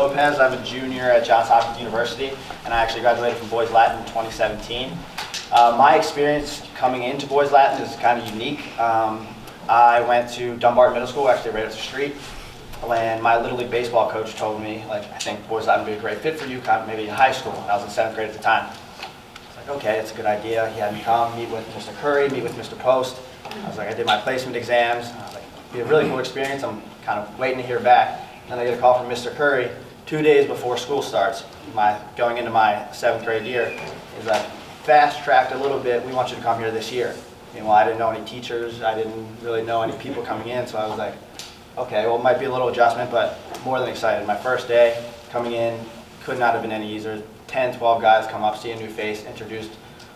Lopez. I'm a junior at Johns Hopkins University, and I actually graduated from Boys Latin in 2017. My experience coming into Boys Latin is kind of unique. I went to Dunbar Middle School, actually right up the street, and my Little League baseball coach told me, I think Boys Latin would be a great fit for you, kind of maybe in high school. And I was in 7th grade at the time. I was like, okay, that's a good idea. He had me come, meet with Mr. Curry, meet with Mr. Post. I was like, I did my placement exams. I was like, it'd be a really cool experience. I'm kind of waiting to hear back. Then I get a call from Mr. Curry 2 days before school starts. Going into my 7th grade year, he's like, fast-tracked a little bit. We want you to come here this year. Well, I didn't know any teachers. I didn't really know any people coming in, so I was like, okay, well, it might be a little adjustment, but more than excited. My first day coming in could not have been any easier. 10, 12 guys come up, see a new face, introduced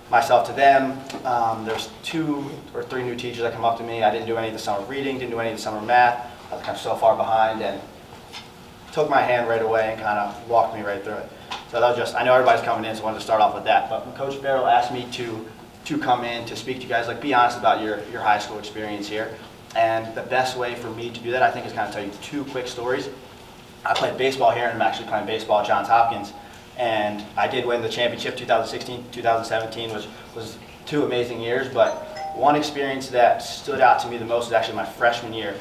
myself to them. There's 2 or 3 new teachers that come up to me. I didn't do any of the summer reading, didn't do any of the summer math. I was kind of so far behind, and took my hand right away and kind of walked me right through it. So that was just, I know everybody's coming in, so I wanted to start off with that. But when Coach Farrell asked me to come in to speak to you guys, be honest about your high school experience here. And the best way for me to do that, I think, is kind of tell you 2 quick stories. I played baseball here, and I'm actually playing baseball at Johns Hopkins. And I did win the championship 2016, 2017, which was 2 amazing years. But one experience that stood out to me the most was actually my freshman year.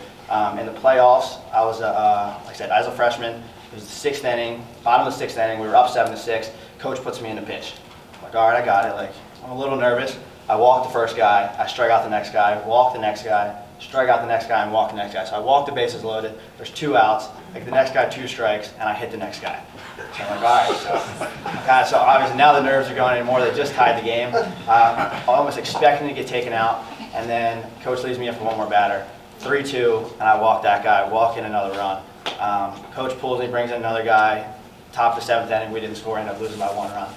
In the playoffs, I was, like I said, as a freshman, it was the 6th inning, bottom of the 6th inning. We were up 7-6. Coach puts me in a pitch. I'm like, all right, I got it. I'm a little nervous. I walk the first guy, I strike out the next guy, walk the next guy, strike out the next guy, and walk the next guy. So I walk the bases loaded, there's 2 outs, the next guy 2 strikes, and I hit the next guy. So I'm like, all right, so obviously now the nerves are going anymore. They just tied the game. I'm almost expecting to get taken out, and then Coach leaves me up for one more batter. 3-2, and I walk that guy, walk in another run. Coach pulls me, brings in another guy, top of the 7th inning, we didn't score, ended up losing by 1 run.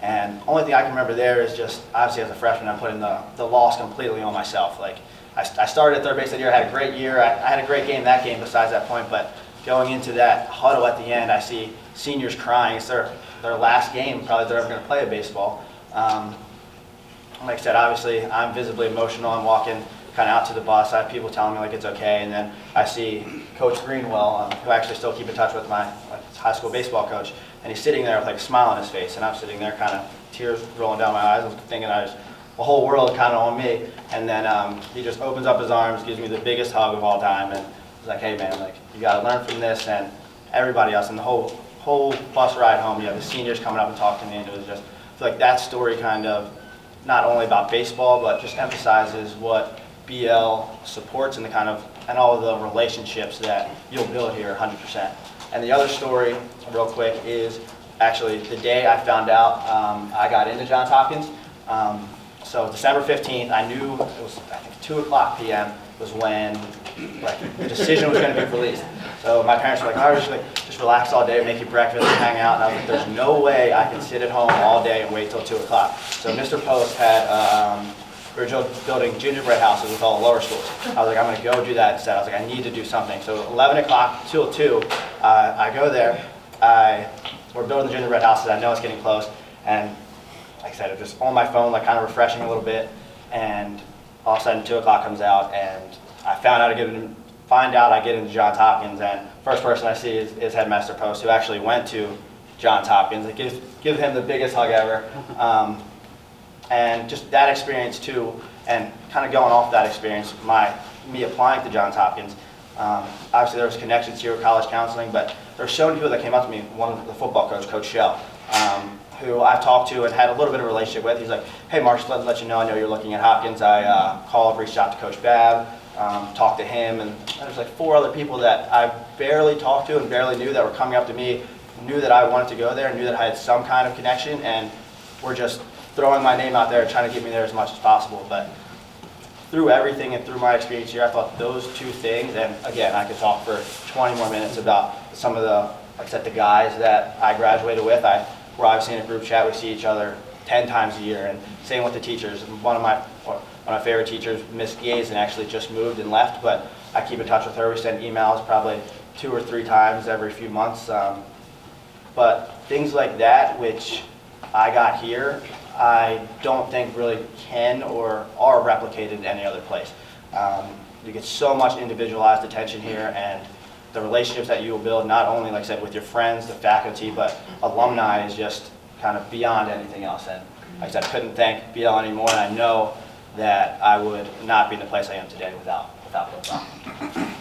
And the only thing I can remember there is just, obviously as a freshman, I'm putting the loss completely on myself. I started at third base that year, I had a great year, I had a great game that game besides that point, but going into that huddle at the end, I see seniors crying. It's their last game, probably they're ever going to play a baseball. Like I said, obviously I'm visibly emotional. I'm walking kind of out to the bus. I have people telling me it's okay, and then I see Coach Greenwell, who I actually still keep in touch with, my high school baseball coach, and he's sitting there with a smile on his face, and I'm sitting there kind of tears rolling down my eyes. I was thinking the whole world kind of on me, and then he just opens up his arms, gives me the biggest hug of all time, and he's like, hey man, you got to learn from this. And everybody else, and the whole bus ride home, the seniors coming up and talking to me, and it was just, I feel like that story kind of not only about baseball, but just emphasizes what BL supports and and all of the relationships that you'll build here 100%. And the other story, real quick, is actually the day I found out I got into Johns Hopkins. So December 15th, I knew it was, I think, 2:00 p.m. was when the decision was going to be released. So my parents were like, all right, just relax all day, make you breakfast, hang out. And I was like, there's no way I can sit at home all day and wait till 2:00. So Mr. Post had, we were building gingerbread houses with all the lower schools. I was like, I'm going to go do that instead. I was like, I need to do something. So 11 o'clock till 2, I go there. We're building the gingerbread houses. I know it's getting close. And like I said, I'm just on my phone, kind of refreshing a little bit. And all of a sudden, 2 o'clock comes out, and I find out I get into Johns Hopkins. And first person I see is Headmaster Post, who actually went to Johns Hopkins. It gives him the biggest hug ever. And just that experience too, and kind of going off that experience, me applying to Johns Hopkins, obviously there was connections here with college counseling, but there were so many people that came up to me. One of the football coach, Coach Shell, who I've talked to and had a little bit of a relationship with. He's like, hey Mark, just let you know, I know you're looking at Hopkins. I reached out to Coach Babb, talked to him, and there's 4 other people that I barely talked to and barely knew that were coming up to me, knew that I wanted to go there, knew that I had some kind of connection, and were just throwing my name out there, trying to get me there as much as possible. But through everything and through my experience here, I thought those 2 things, and again, I could talk for 20 more minutes about some of the guys that I graduated with. We're obviously in a group chat. We see each other 10 times a year, and same with the teachers. One of my favorite teachers, Miss Gazen, actually just moved and left, but I keep in touch with her. We send emails probably 2 or 3 times every few months. But things like that, which I got here, I don't think really can or are replicated any other place. You get so much individualized attention here, and the relationships that you will build, not only, like I said, with your friends, the faculty, but alumni is just kind of beyond anything else. And like I said, I couldn't thank BL anymore, and I know that I would not be in the place I am today without Bill Brown.